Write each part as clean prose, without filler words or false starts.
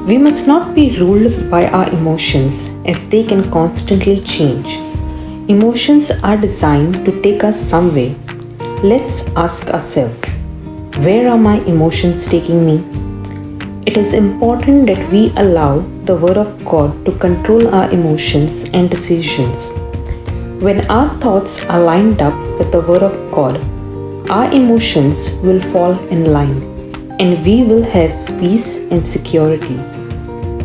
We must not be ruled by our emotions as they can constantly change. Emotions are designed to take us somewhere. Let's ask ourselves, where are my emotions taking me? It is important that we allow the Word of God to control our emotions and decisions. When our thoughts are lined up with the Word of God, our emotions will fall in line and we will have peace and security.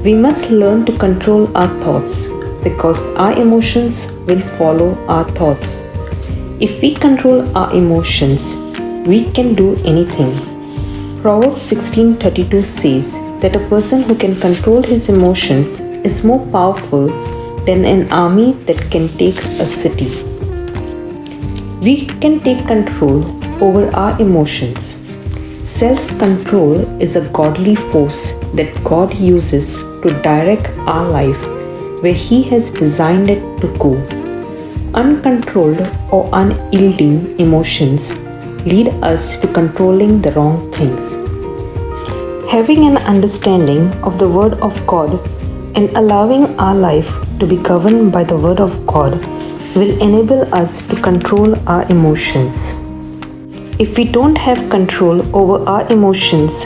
We must learn to control our thoughts because our emotions will follow our thoughts. If we control our emotions, we can do anything. Proverbs 16:32 says that a person who can control his emotions is more powerful than an army that can take a city. We can take control over our emotions. Self-control is a godly force that God uses to direct our life where He has designed it to go. Uncontrolled or unyielding emotions lead us to controlling the wrong things. Having an understanding of the Word of God and allowing our life to be governed by the Word of God will enable us to control our emotions. If we don't have control over our emotions,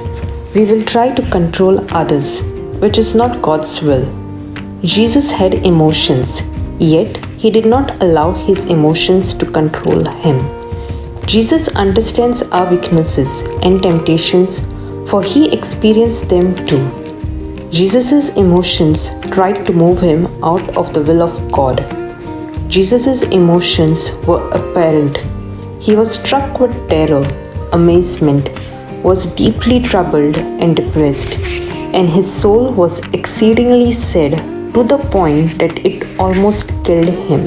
we will try to control others, which is not God's will. Jesus had emotions, yet He did not allow His emotions to control Him. Jesus understands our weaknesses and temptations, for He experienced them too. Jesus' emotions tried to move Him out of the will of God. Jesus' emotions were apparent. He was struck with terror, amazement, was deeply troubled and depressed, and his soul was exceedingly sad to the point that it almost killed him.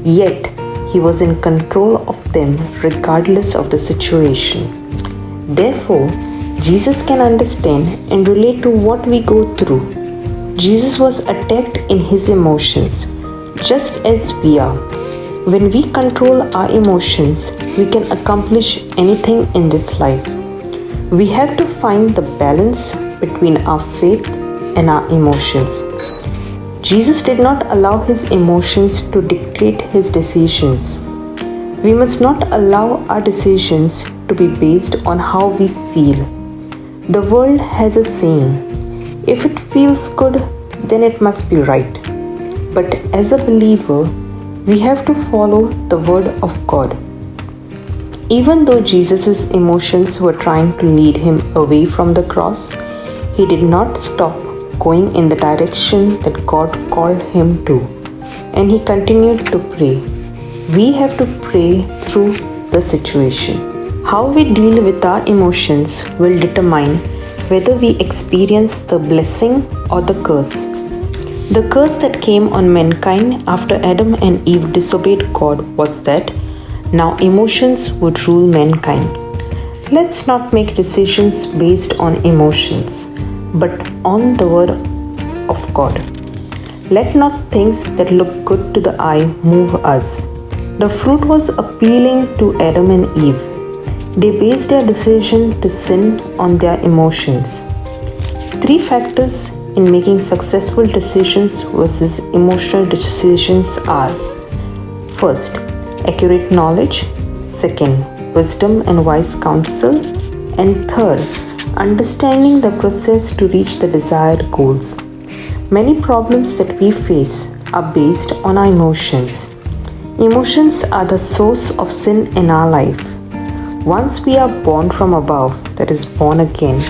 Yet he was in control of them regardless of the situation. Therefore, Jesus can understand and relate to what we go through. Jesus was attacked in his emotions, just as we are. When we control our emotions, we can accomplish anything in this life. We have to find the balance between our faith and our emotions. Jesus did not allow his emotions to dictate his decisions. We must not allow our decisions to be based on how we feel. The world has a saying, if it feels good, then it must be right. But as a believer, we have to follow the Word of God. Even though Jesus' emotions were trying to lead him away from the cross, he did not stop going in the direction that God called him to, and he continued to pray. We have to pray through the situation. How we deal with our emotions will determine whether we experience the blessing or the curse. The curse that came on mankind after Adam and Eve disobeyed God was that now emotions would rule mankind. Let's not make decisions based on emotions, but on the Word of God. Let not things that look good to the eye move us. The fruit was appealing to Adam and Eve. They based their decision to sin on their emotions. 3 factors in making successful decisions versus emotional decisions are: first, accurate knowledge; second, wisdom and wise counsel; and third, understanding the process to reach the desired goals. Many problems that we face are based on our emotions. Emotions are the source of sin in our life. Once we are born from above, that is, born again,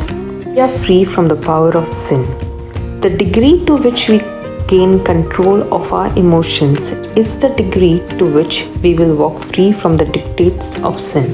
we are free from the power of sin. The degree to which we gain control of our emotions is the degree to which we will walk free from the dictates of sin.